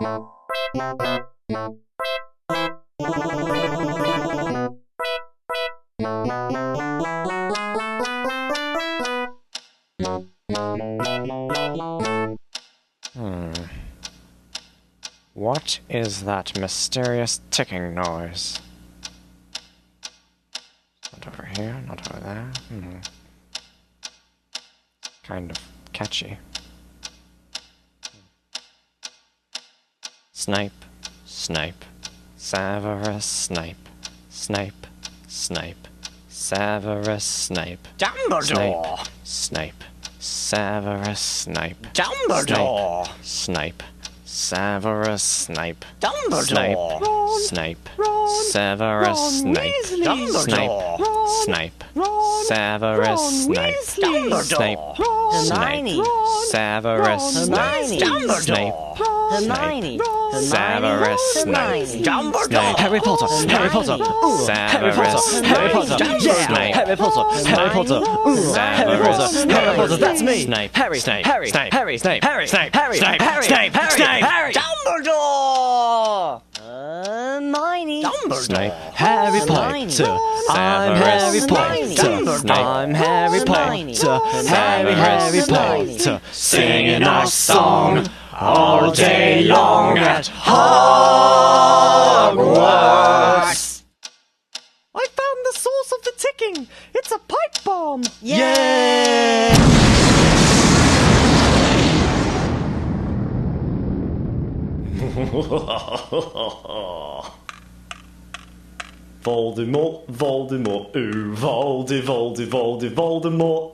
What is that mysterious ticking noise? Not over here, not over there. Kind of catchy. Snipe, snipe, Severus Snape, Snape, Snape, Severus Snape. Dumbledore! Snape, Severus Snape. Dumbledore! Snape, Severus Snape. Dumbledore! Snape, Severus Snape. Snape, Snape, Severus Snape. Snape, Hermione! Severus Snape. Snape, Hermione! Severus Snape. Dumbledore! Harry Potter, Harry Potter, Severus Harry Potter, Snape. Harry Potter, Harry Potter, Harry Potter, Harry Potter, that's me! Snape, Harry, Snape, Harry, Snape, Harry, Snape, Harry, Snape, Harry, Snape, Harry, Snape, Harry, Harry. Dumbledore! Hermione! Snape, Harry Potter, I'm Harry Potter, I'm Harry Potter, Harry Potter, singing our song all day long at Hogwarts. I found the source of the ticking! It's a pipe bomb! Yay! Voldemort, Voldemort, ooh, Voldemort.